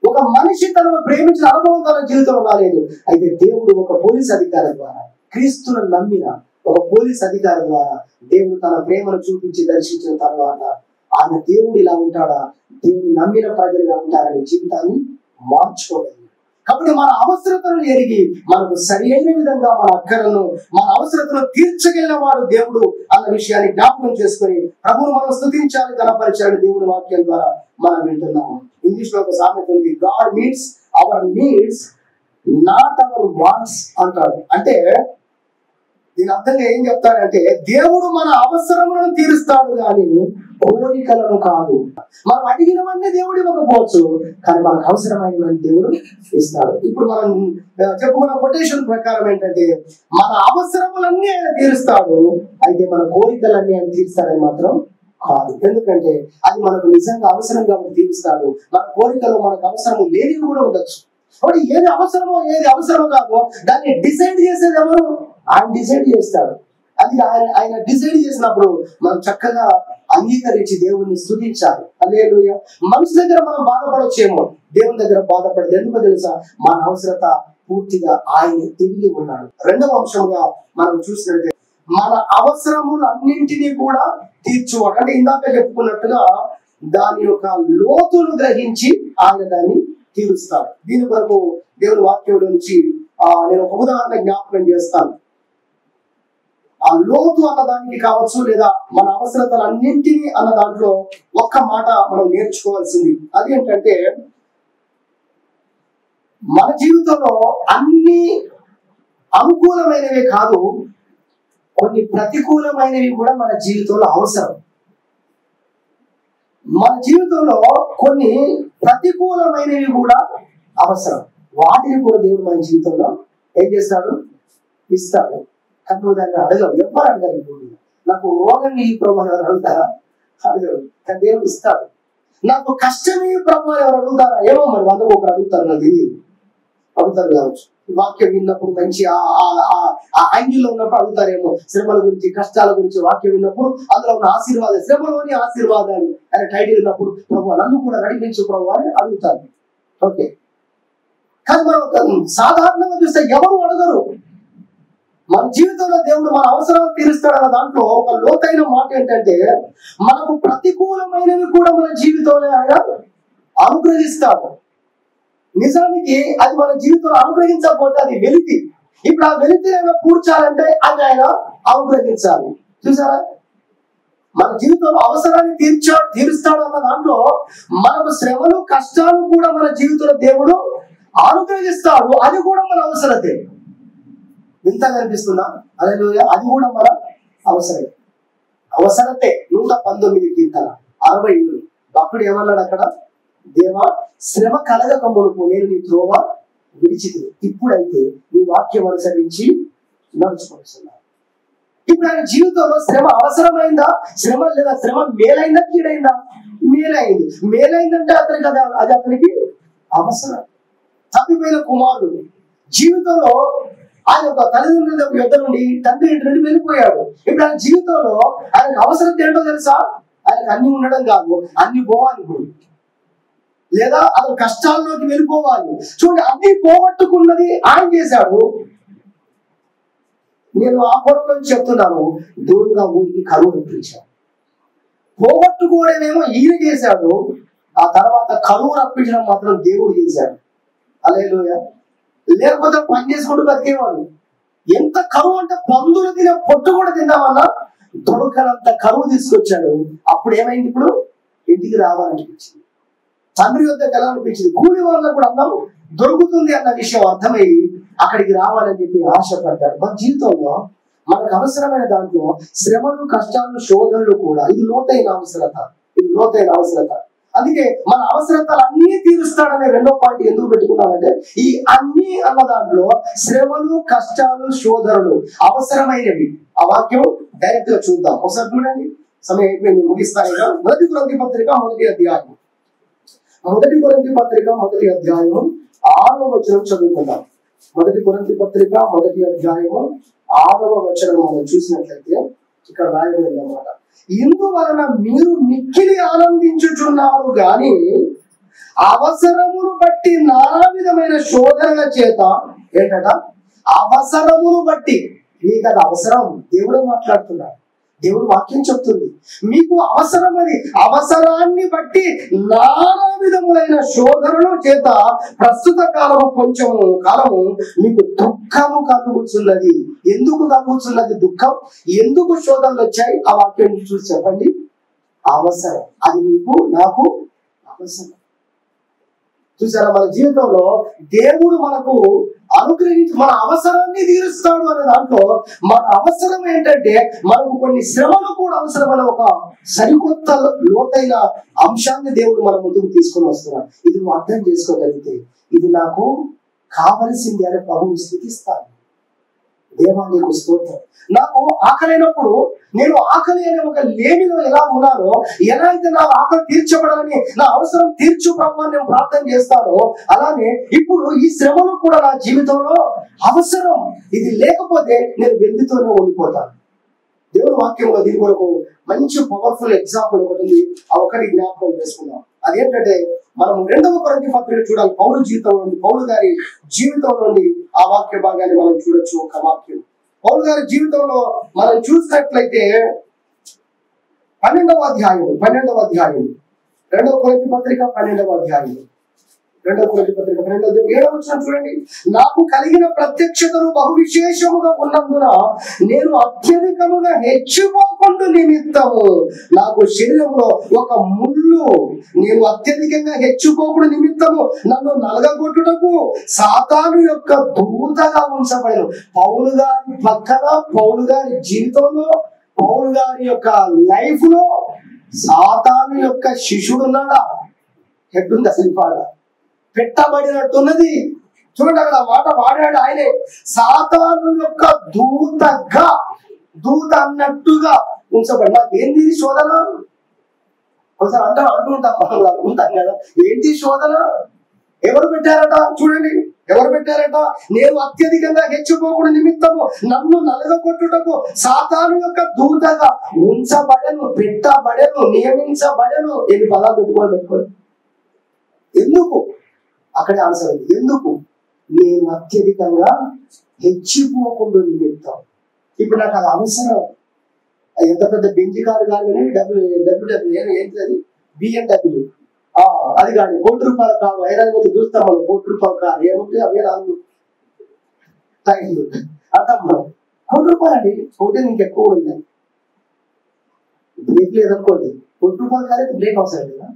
ఒక మనిషి తనను ప్రేమించిన అనుభవం తన జీవితంలో రాలేదు. అయితే దేవుడు ఒక పోలీస్ అధికారి ద్వారా, క్రీస్తును నమ్మిన ఒక పోలీస్ అధికారి ద్వారా దేవుడు తన ప్రేమను చూపించి దర్శించిన తర్వాత ఆయన దేవుడు ఇలా ఉంటాడా, దేవుడు నమ్మిన ప్రజలు ఇలా ఉంటారని జీవితాన్ని మార్చుకోగలిగాడు. కాబట్టి మన అవసరతను ఎరిగి మనకు సరి అయిన విధంగా మన అక్కరను, మన అవసరతను తీర్చగలిగిన వాడు దేవుడు అన్న విషయాన్ని జ్ఞాపకం చేసుకుని ప్రభువును మనం స్తుతించాలి, గణపరచాలి. దేవుని వాక్యం ద్వారా మనం వింటున్నాము. ఇంగ్లీష్ లో ఒక సామెత ఉంది, God meets our needs not our wants అంటాడు. అంటే దీని అర్థంగా ఏం చెప్తాడంటే దేవుడు మన అవసరములను తీరుస్తాడు కానీ కోరికలను కాదు. మనం అడిగినవన్నీ దేవుడు ఇవ్వకపోవచ్చు, కానీ మనకు అవసరమైన దేవుడు ఇస్తాడు. ఇప్పుడు మనం చెప్పుకున్న కొటేషన్ ప్రకారం ఏంటంటే మన అవసరములన్నీ ఆయన తీరుస్తాడు, అయితే మన కోరికలన్నీ ఆయన తీరుస్తాడని మాత్రం కాదు. ఎందుకంటే అది మనకు నిజంగా అవసరం కాబట్టి తీరుస్తాడు. మన కోరికలు మనకు అవసరం లేనివి కూడా ఉండొచ్చు. కాబట్టి ఏది అవసరమో ఏది అవసరమో కాదో దాన్ని డిసైడ్ చేసేది ఎవరు? ఆయన డిసైడ్ చేస్తాడు. అది ఆయన డిసైడ్ చేసినప్పుడు మనం చక్కగా అంగీకరించి దేవుణ్ణి స్తుతించాలి. హల్లెలూయా. మనిషి దగ్గర మనం బాధపడొచ్చేమో, దేవుని దగ్గర బాధపడదు. ఎందుకో తెలుసా? మన అవసరత పూర్తిగా ఆయన తిరిగి ఉన్నాడు. రెండవ అంశంగా మనం చూసినట్లయితే మన అవసరములన్నింటినీ కూడా తీర్చువాడు. అంటే ఇందాక చెప్పుకున్నట్టుగా దాని యొక్క లోతును గ్రహించి ఆయన దాన్ని తీరుస్తాడు. దీని కొరకు దేవుని వాక్యం నుంచి నేను ఒక ఉదాహరణ జ్ఞాపకం చేస్తాను. ఆ లోతు అన్న దానికి కావచ్చు, లేదా మన అవసరతలన్నింటినీ అన్న దాంట్లో ఒక్క మాట మనం నేర్చుకోవాల్సింది. అది ఏంటంటే మన జీవితంలో అన్ని అనుకూలమైనవే కాదు, కొన్ని ప్రతికూలమైనవి కూడా మన జీవితంలో అవసరం. మన జీవితంలో కొన్ని ప్రతికూలమైనవి కూడా అవసరం. వాటిని కూడా దేవుడు మన జీవితంలో ఏం చేస్తాడు? ఇస్తాడు. కానీ నువ్వు దాన్ని అడగవు. ఎవరు అడగాలి? నాకు రోగం ఈ ప్రభు ఎవరు అడుగుతారా? అడగరు. కానీ దేవుడు ఇస్తాడు. నాకు కష్టమే ప్రభు ఎవరు అడుగుతారా? ఏమో మరి 100 ఒకరు అడుగుతారు, నాకు తెలియదు. అడుగుతారు కావచ్చు. వాక్యం విన్నప్పుడు మంచి ఆ యాంగిల్లో ఉన్నప్పుడు అడుగుతారేమో, శ్రమల గురించి, కష్టాల గురించి వాక్యం విన్నప్పుడు అందులో ఉన్న ఆశీర్వాదాలు, శ్రమలోని ఆశీర్వాదాలు అనే టైటిల్ ఉన్నప్పుడు ప్రభు నన్ను కూడా నడిపించు ప్రభు అని అడుగుతారు. ఓకే. కానీ మనం సాధారణంగా చూస్తే ఎవరు అడగరు. మన జీవితంలో దేవుడు మన అవసరాలు తీరుస్తాడన్న దాంట్లో ఒక లోతైన మాట ఏంటంటే, మనకు ప్రతికూలమైనవి కూడా మన జీవితంలో ఆయన అనుగ్రహిస్తాడు. నిజానికి అది మన జీవితంలో అనుగ్రహించకపోతే అది వెలితి. ఇప్పుడు ఆ వెలితిని పూడ్చాలంటే అది ఆయన అనుగ్రహించాలి. చూసారా, మన జీవితంలో అవసరాన్ని తీరుస్తాడు అన్న దాంట్లో మనకు శ్రమలు, కష్టాలు కూడా మన జీవితంలో దేవుడు అనుగ్రహిస్తాడు. అది కూడా మన అవసరతే. వింతగా అనిపిస్తుందా? అదే అది కూడా మన అవసరతే. 119 కీర్తన 60 భక్తుడు ఏమన్నాడు అక్కడ? దేవా, శ్రమ కలగక మునుపు నేను నీ త్రోవ విడిచితిని, ఇప్పుడైతే నీ వాక్యం అనుసరించి నడుచుకుంటున్నాను. ఇప్పుడు ఆయన జీవితంలో శ్రమ అవసరమైందా? శ్రమ లేదా శ్రమ మేలైందా, కీడైందా? మేలైంది. మేలైందంటే అతనికి కదా అది అతనికి అవసరం. తప్పిపోయిన కుమారుడు జీవితంలో ఆయన ఒక తల్లిదండ్రుల యుద్ధ నుండి తండ్రి ఇంటి నుండి వెళ్ళిపోయాడు. ఇప్పుడు ఆయన జీవితంలో ఆయనకు అవసరం ఏంటో తెలుసా? ఆయనకు అన్ని ఉండడం కాదు, అన్ని పోవాలి. లేదా అతను కష్టాల్లోకి వెళ్ళిపోవాలి. చూడండి, అన్ని పోగొట్టుకున్నది ఆయన చేశాడు. నేను ఆ పొలంలో చెప్తున్నాను, దేవుడుగా ఊరికి కరువు రప్పించాడు. పోగొట్టుకోవడమేమో ఈయన చేశాడు, ఆ తర్వాత కరువు రప్పించడం మాత్రం దేవుడు చేశాడు. హల్లెలూయా. లేకపోతే పని చేసుకుంటూ బతికేవాడు. ఎంత కరువు అంటే పందులు తినే పొట్టు కూడా తిందామన్నా దొరకనంత కరువు తీసుకొచ్చాడు. అప్పుడు ఏమైంది? ఇప్పుడు ఇంటికి రావాలనిపించింది, తండ్రి వద్దకు వెళ్ళాలనిపించింది, కూలి వాళ్ళకు కూడా అన్నం దొరుకుతుంది అన్న విషయం అర్థమై అక్కడికి రావాలని చెప్పి ఆశపడ్డాడు. మన జీవితంలో మనకు అవసరమైన దాంట్లో శ్రమలు, కష్టాలు, శోధనలు కూడా ఇది లోతైన అవసరత. అందుకే మన అవసరతలు అన్నీ తీరుస్తాడనే 2వ పాయింట్ ఎందుకు పెట్టుకున్నామంటే, ఈ అన్ని అన్న దాంట్లో శ్రమలు, కష్టాలు, శోధనలు అవసరమైనవి. ఆ వాక్యం డైరెక్ట్ గా చూద్దాం. ఒకసారి చూడండి, సమయం అయిపోయింది, ముగిస్తాను. 1 కొరింథీ పత్రిక 1వ అధ్యాయం 1 కొరింథీ పత్రిక 1వ అధ్యాయం 6వ వచనం చదువుకుందాం. 1 కొరింథీ పత్రిక 1వ అధ్యాయం 6వ వచనం మనం చూసినట్లయితే ఇక్కడ రాయబడింది అన్నమాట. ఇందువలన మీరు మిక్కిలి ఆనందించుచున్నారు గాని అవసరమును బట్టి నానా విధమైన శోధనల చేత, ఏంటట? అవసరమును బట్టి. మీకు అది అవసరం, దేవుడే మాట్లాడుతున్నాడు, దేవుడు వాక్యం చెప్తుంది. మీకు అవసరం, అది అవసరాన్ని బట్టి నానా విధములైన శోధనల చేత ప్రస్తుత కొంచెము కాలము మీకు దుఃఖము కలుగుతున్నది. ఎందుకు కలుగుతున్నది దుఃఖం? ఎందుకు శోధనలు వచ్చాయి? ఆ వాక్యం చూసి చెప్పండి. అవసరం, అది మీకు నాకు అవసరం. చూసారా, మన జీవితంలో దేవుడు మనకు అనుగ్రహించి మన అవసరాన్ని తీరుస్తాడు అనే దాంట్లో మన అవసరం ఏంటంటే, మనకు కొన్ని శ్రమలు కూడా అవసరమైన ఒక సరికొత్త లోతైన అంశాన్ని దేవుడు మన ముందుకు తీసుకొని వస్తున్నాడు. ఇది నువ్వు అర్థం చేసుకోగలిగితే ఇది నాకు కావలసింది అని ప్రభువు స్థుతిస్తాను. దేవా నీకు స్తోత్రం. నాకు ఆకలైనప్పుడు నేను ఆకలి అనే ఒక లేమిలో ఎలా ఉన్నానో, ఎలా అయితే నా ఆకలి తీర్చబడాలని, నా అవసరం తీర్చు ప్రభు అని నేను ప్రార్థన చేస్తానో, అలానే ఇప్పుడు ఈ శ్రమలు కూడా నా జీవితంలో అవసరం. ఇది లేకపోతే నేను వెళ్తితోనే ఓడిపోతాను. దేవుని వాక్యంలో దీని కొరకు మంచి పవర్ఫుల్ ఎగ్జాంపుల్ ఒకటి ఉంది. ఆ ఒకటి జ్ఞాపకం చేసుకుందాం. అదేంటంటే, మనం 2వ కొరింథీ పత్రిక చూడాలి. పౌలు గారి జీవితం నుండి ఆ వాక్య భాగాన్ని మనం చూడొచ్చు. ఒక వాక్యం పౌలు గారి జీవితంలో మనం చూసినట్లయితే 12వ అధ్యాయం 2వ కొరింథీ పత్రిక 12వ అధ్యాయం 2వ కొరింథీ పత్రిక 12వ అధ్యాయం 7వ వచనం చూడండి. నాకు కలిగిన ప్రత్యక్షతలు బహు విశేషముగా ఉన్నందున నేను అత్యధికముగా హెచ్చిపోకుండా నిమిత్తము నాకు శరీరంలో ఒక ముళ్ళు, నేను అత్యధికంగా హెచ్చిపోకుండా నిమిత్తము నన్ను నలగగొట్టుటకు సాతాను యొక్క దూతగా ఉంచబడిన. పౌలు గారి పక్కన, పౌలు గారి జీవితంలో, పౌలు గారి యొక్క లైఫ్ లో సాతాను యొక్క శిష్యుడు ఉన్నాడా? హెడ్ ఉంది, అసలు పెట్టబడినట్టున్నది. చూడండి అక్కడ ఆ మాట వాడాడు ఆయనే. సాతాను యొక్క దూతగా, దూత అన్నట్టుగా ఉంచబడి. ఏంటి శోధన? ఒకసారి అంటుంటాం మనం, అనుకుంటాం కదా, ఏంటి శోధన? ఎవరు పెట్టారట? చూడండి, ఎవరు పెట్టారట? నేను అత్యధికంగా హెచ్చిపోకుండా నిమిత్తము నన్ను నలగొట్టుటకు సాతాను యొక్క దూతగా ఉంచబడను, పెట్టబడను, నియమించబడను. ఎన్ని పదాలు పెట్టుకోవాలి. ఎందుకు? అక్కడే ఆన్సర్ ఉంది. ఎందుకు? నేను అత్యధికంగా హెచ్చిపోకుండా నిమిత్తం. ఇప్పుడు నాకు అది అవసరం. ఎంత పెద్ద బెంజి కారు కానీ ఏంటి అది, BMW, అది కానీ ₹1,00,000 కారు. హైదరాబాద్ చూస్తాం మనం, ₹1,00,000 కారు ఏముంటే అవే 4 టైర్లు. అర్థం మనం ₹1,00,000 అండి. ఒకటి ఇంకెక్కువ ఉన్నాయి. బ్రేక్ లేదనుకోండి, ₹1,00,000 కారు అయితే బ్రేక్ అవసరం లేదా?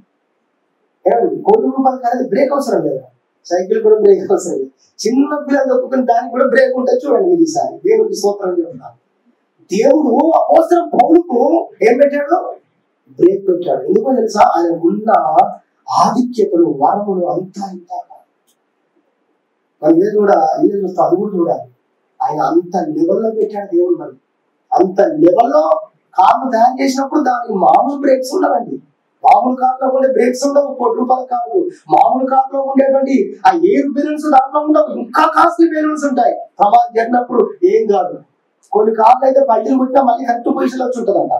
ఏమండి, ₹1,00,000 కారు అయితే బ్రేక్ అవసరం లేదా? సైకిల్ కూడా బ్రేక్ అవసరం లేదు. చిన్న పిల్లలు దొక్కుని దానికి కూడా బ్రేక్ ఉంటుంది. చూడండి మీరు ఈసారి దేవుడికి స్తోత్రం చెప్తున్నారు. దేవుడు అపోస్తలుడైన పౌలుకు ఏం పెట్టాడు? బ్రేక్ పెట్టాడు. ఎందుకో తెలుసా? ఆయన ఉన్న ఆధిక్యతలు, వరములు అంతా ఇంత మనం ఇదే చూస్తాం, అది కూడా చూడాలి. ఆయన అంత లెవెల్లో పెట్టాడు దేవుడు. మరి అంత లెవెల్లో కార్లు తయారు చేసినప్పుడు దానికి మామూలు బ్రేక్స్ ఉండవండి. మామూలు కార్లో ఉండే బ్రేక్స్ ఉండవు. ₹1,00,000 కాదు. మామూలు కార్లో ఉండేటువంటి ఆ ఎయిర్ బెలూన్స్ దాంట్లో ఉండవు. ఇంకా కాస్ట్లీ బెలూన్స్ ఉంటాయి. ప్రమాదం జరిగినప్పుడు ఏం కాదు. కొన్ని కార్లు అయితే పల్టీలు కొట్టినా మళ్ళీ కరెక్ట్ పొజిషన్ వచ్చి ఉంటుందంట.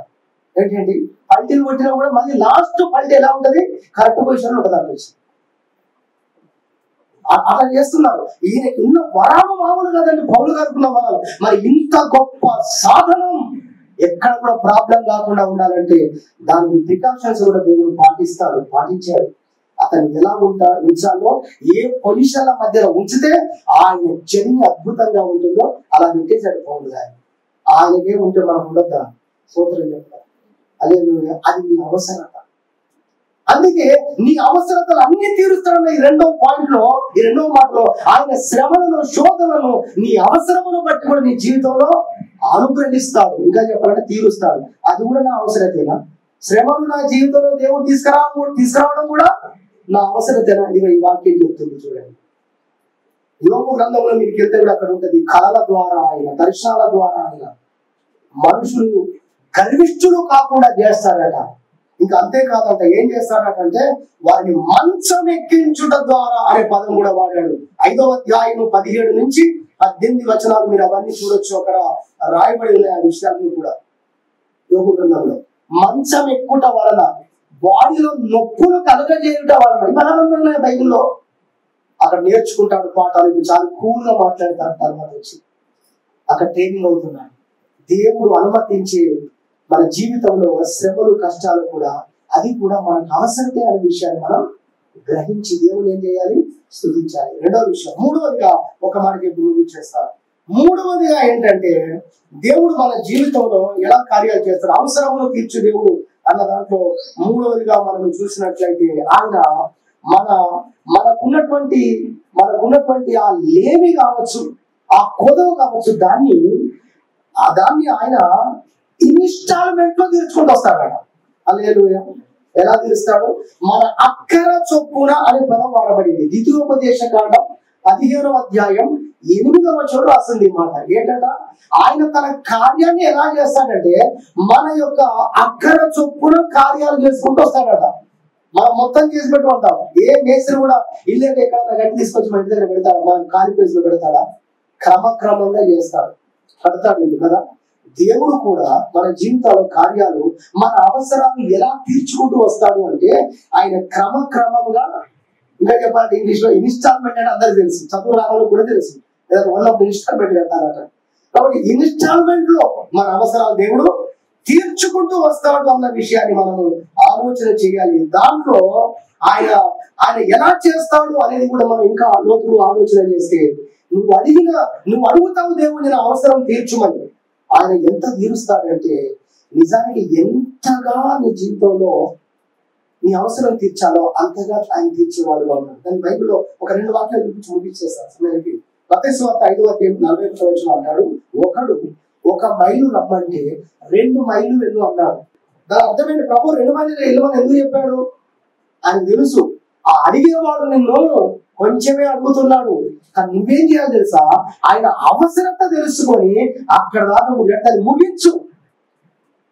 ఏంటండి, పల్టీలు కొట్టినా కూడా మళ్ళీ లాస్ట్ పల్టీ ఎలా ఉంటది? కరెక్ట్ పొజిషన్ ఉంటుంది. అలా చేస్తున్నారు. ఈయనకి ఉన్న వరాలు మామూలు కాదండి. పౌలు గారికి ఉన్న వరాలు. మరి ఇంత గొప్ప సాధనం ఎక్కడ కూడా ప్రాబ్లం కాకుండా ఉండాలంటే దానికి ప్రికాషన్స్ కూడా దేవుడు పాటించాడు. అతను ఎలా ఉంచాలో, ఏ పొజిషన్ల మధ్యలో ఉంచితే ఆయన జర్నీ అద్భుతంగా ఉంటుందో అలా పెట్టేశాడు పౌలు గారు. ఆయనకే ఉంటే మనం ఉండద్దా? సోదరులు చెప్తారు. అదే అది నీ అవసరత. అందుకే నీ అవసరతలు అన్ని తీరుస్తాడన్న ఈ రెండవ పాయింట్ లో, ఈ రెండవ మాటలో ఆయన శ్రమలను, శోధనలను నీ అవసరమును బట్టి కూడా నీ జీవితంలో అనుగ్రహిస్తాడు. ఇంకా చెప్పాలంటే తీరుస్తాడు. అది కూడా నా అవసరతేనా? శ్రమను నా జీవితంలో దేవుడు తీసుకురావడం కూడా నా అవసరతేనా? ఇది ఈ వాక్యం చెప్తుంది. చూడండి, యోబు గ్రంథంలో మీకు వెళ్తే కూడా అక్కడ ఉంటుంది. కళల ద్వారా ఆయన, దర్శనాల ద్వారా ఆయన మనుషులు గర్విష్ఠులు కాకుండా చేస్తారట. ఇంకా అంతేకాదంట, ఏం చేస్తాడటంటే వారిని మంచం ఎక్కించుట ద్వారా అనే పదం కూడా వాడాడు. 5వ అధ్యాయం 17 నుంచి 18 వచనాలు మీరు అవన్నీ చూడొచ్చు. అక్కడ రాయబడి ఉన్నాయి ఆ విషయాలను కూడా. యోబు గ్రంథంలో మంచం ఎక్కుట వలన, బాడీలో నొప్పులు కలగజేయుట వలన, ఇవన్నీ ఉన్నాయి బైబిల్లో. అక్కడ నేర్చుకుంటాడు పాఠాలు. ఇప్పుడు చాలా కూల్ గా మాట్లాడతారు. తర్వాత వచ్చి అక్కడ ట్రైనింగ్ అవుతున్నాడు. దేవుడు అనుమతించే మన జీవితంలో శ్రమలు, కష్టాలు కూడా అది కూడా మనకు అవసరమే అనే విషయాన్ని మనం గ్రహించి దేవుడు ఏం చేయాలి? స్తుతించాలి. రెండవ విషయం. మూడవదిగా ఒక మనకి చేస్తారు. మూడవదిగా ఏంటంటే దేవుడు మన జీవితంలో ఎలా కార్యాలు చేస్తాడు, అవసరమును తీర్చు దేవుడు అన్న దాంట్లో మూడవదిగా మనం చూసినట్లయితే ఆయన మనకున్నటువంటి ఆ లేమి కావచ్చు, ఆ కొదవ కావచ్చు, దాన్ని ఆయన ఇన్స్టాల్మెంట్ లో తీర్చుకుంటూ వస్తాడు. హల్లెలూయా. ఎలా తీరుస్తాడు? మన అక్కర చొప్పున అనే పదం వాడబడింది. ద్వితీయోపదేశ కాండం 15వ అధ్యాయం 8వ వచనంలో రాస్తుంది ఈ మాట. ఏంటంట? ఆయన తన కార్యాన్ని ఎలా చేస్తాడంటే మన యొక్క అక్కర చొప్పున కార్యాలు చేసుకుంటూ వస్తాడట. మనం మొత్తం చేసి పెట్టు ఉంటాం. ఏ మేస్త్రి కూడా ఇల్లు ఎక్కడన్నా గట్టి తీసుకొచ్చి మన ఇంటి దగ్గర పెడతాడా? మనం ఖాళీ ప్లేస్ లో పెడతాడా? క్రమక్రమంగా చేస్తాడు, కడతాడు ఇల్లు కదా. దేవుడు కూడా మన జీవితాల కార్యాలు, మన అవసరాలు ఎలా తీర్చుకుంటూ వస్తాడు అంటే ఆయన క్రమక్రమంగా, ఇంకా చెప్పాలంటే ఇంగ్లీష్ లో ఇన్స్టాల్మెంట్ అంటే అందరికి తెలుసు, చదువు రావాలో కూడా తెలుసు. ఇన్స్టాల్మెంట్ కట్టాలట. కాబట్టి ఇన్స్టాల్మెంట్ లో మన అవసరాలు దేవుడు తీర్చుకుంటూ వస్తాడు అన్న విషయాన్ని మనము ఆలోచన చేయాలి. దాంట్లో ఆయన ఎలా చేస్తాడు అనేది కూడా మనం ఇంకా లోతుగా ఆలోచన చేస్తే, నువ్వు అడుగుతావు దేవుడు నేను అవసరం తీర్చుమని, ఆయన ఎంత తీరుస్తాడంటే నిజానికి ఎంతగా నీ జీవితంలో నీ అవసరం తీర్చాలో అంతగా ఆయన తీర్చేవాడుగా ఉన్నాడు. దాని బైబిల్లో ఒక 2 వాక్యాలు చూపించి ముగించేస్తాను సమయానికి. మత్తయి సువార్త 5వ అధ్యాయం 41వ వచనం అంటాడు, ఒకడు 1 మైలు రమ్మంటే 2 మైళ్ళు వెళ్ళు అన్నాడు. దాని అర్థమైంది, ప్రభు 2 మైళ్ళు వెళ్ళమని ఎందుకు చెప్పాడు? ఆయన తెలుసు ఆ అడిగేవాడు నిన్ను కొంచెమే అడుగుతున్నాడు. కానీ నువ్వేం చేయాలి తెలుసా? ఆయన అవసరత తెలుసుకొని అక్కడ దాకా దాన్ని ముగించు.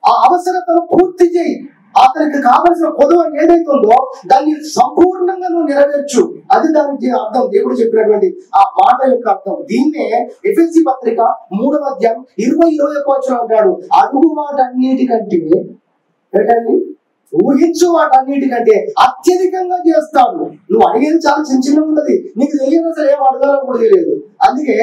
ఆ అవసరతను పూర్తి చేయి. అతనికి కావలసిన కొదువ ఏదైతే ఉందో దాన్ని సంపూర్ణంగా నువ్వు నెరవేర్చు. అది దానికి అర్థం. దేవుడు చెప్పినటువంటి ఆ మాట యొక్క అర్థం. దీన్నే ఎఫెసీ పత్రిక 3వ అధ్యాయం 20-21 వచనం అంటాడు, అడుగు వాటన్నిటికంటే ఏంటండి, ఊహించు వాటన్నిటికంటే అత్యధికంగా చేస్తాడు. నువ్వు అడిగేది చాలా చిన్న ఉన్నది, నీకు తెలియదు అసలు ఏం అడగాలో కూడా తెలియదు. అందుకే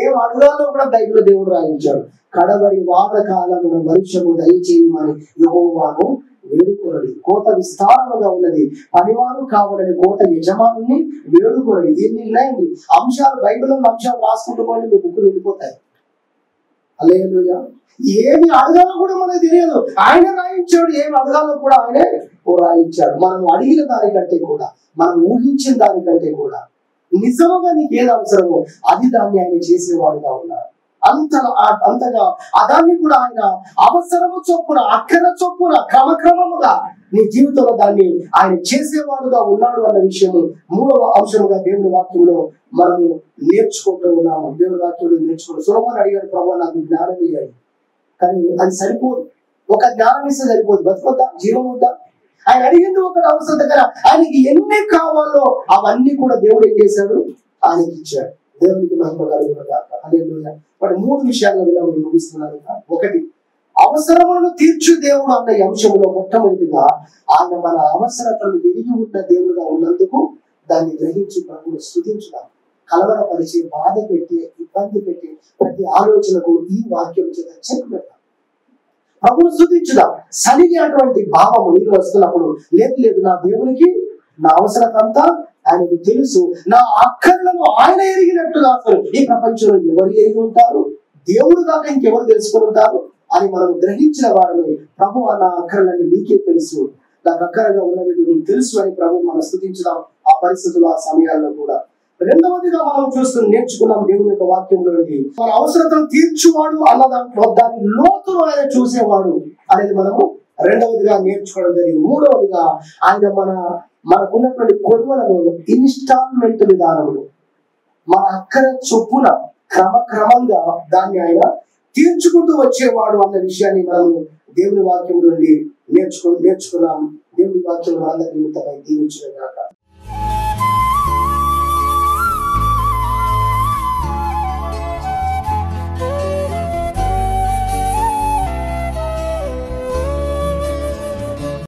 ఏం అడగాలో కూడా బైబిల్లో దేవుడు రాయించాడు. కడవరి వానకాలమున వర్షము దయచేయమని యెహోవాను వేడుకొనడి. కోత విస్తారముగా ఉన్నది, పనివారు కావాలని కోత యజమానుని వేడుకొనడి. దీన్ని ఉన్నాయండి అంశాలు, బైబిల్లో అంశాలు రాసుకుంటుకోండి, మీ బుక్కులు వెళ్ళిపోతాయి. హల్లెలూయా. ఏమి అడగాలో కూడా మనకు తెలియదు, ఆయన రాయించాడు. ఏమి అడగాలో కూడా ఆయనే రాయించాడు. మనం అడిగిన దానికంటే కూడా, మనం ఊహించిన దానికంటే కూడా నిజంగా నీకు ఏది అవసరమో అది దాన్ని ఆయన చేసేవాడుగా ఉన్నాడు. అంతగా దాన్ని కూడా ఆయన అవసరము చొప్పున, అక్కర చొప్పున, క్రమక్రమముగా నీ జీవితంలో దాన్ని ఆయన చేసేవాడుగా ఉన్నాడు అన్న విషయము 3వ అంశముగా దేవుని వాక్యంలో మనము నేర్చుకుంటూ ఉన్నాము. దేవుని వాక్యంలో నేర్చుకుంటూ సొలొమోను అడిగాడు, ప్రభువా నాకు జ్ఞానం ఇయ్యాలి. కానీ అది సరిపోదు. ఒక జ్ఞానం ఇస్తే సరిపోదు, బతుకొద్దా, జీవం వద్దా? ఆయన అడిగింది ఒకటి అవసరం కదా. ఆయనకి ఎన్ని కావాలో అవన్నీ కూడా దేవుడు ఏం చేశాడు? ఆయనకి ఇచ్చాడు. దేవునికి మహిమ కలుగును గాక. హల్లెలూయా. వాటి 3 విషయాలు ముగిస్తున్నాను. ఒకటి, అవసరములను తీర్చు దేవుడు అన్న అంశంలో మొట్టమొదటిగా ఆయన మన అవసరతను ఎరిగి ఉన్న దేవుడుగా ఉన్నందుకు దాన్ని గ్రహించి ప్రభువును స్తుతించుదాం. కలవరపరిచి, బాధ పెట్టి, ఇబ్బంది పెట్టి ప్రతి ఆలోచనకు ఈ వాక్యం చేత చెక్ పెడతాం. ప్రభువును స్తుతించుదాం. సరిగి అటువంటి భావము నీకు వస్తున్నప్పుడు, లేదు నా దేవునికి నా అవసరత అంతా ఆయనకు తెలుసు, నా అక్కర్లను ఆయన ఎరిగినట్టుగా అసలు ఈ ప్రపంచంలో ఎవరు ఎరిగి ఉంటారు? దేవుడు కాక ఇంకెవరు తెలుసుకుని ఉంటారు అని మనం గ్రహించిన వారిని, ప్రభు నా అక్కర్లన్నీ నీకే తెలుసు, నాకు అక్కరగా ఉన్నది నీకు తెలుసు అని ప్రభు మనం స్తుతించుదాం ఆ పరిస్థితులు, ఆ సమయాల్లో కూడా. రెండవదిగా మనం నేర్చుకున్నాం దేవుని యొక్క వాక్యంలో నుండి, మన అవసరతను తీర్చువాడు అన్న దాంట్లో దాని లోతును ఆయన చూసేవాడు అనేది మనము రెండవదిగా నేర్చుకోవడం జరిగింది. మూడవదిగా ఆయన మనకున్నటువంటి కొనుగోలను ఇన్స్టాల్మెంట్ విధానంలో మన అక్కర చొప్పున క్రమక్రమంగా దాన్ని ఆయన తీర్చుకుంటూ వచ్చేవాడు అన్న విషయాన్ని మనం దేవుని వాక్యం నుండి నేర్చుకున్నాం. దేవుని వాక్యం అందరి నిమిత్తమై దీవించిన గాక.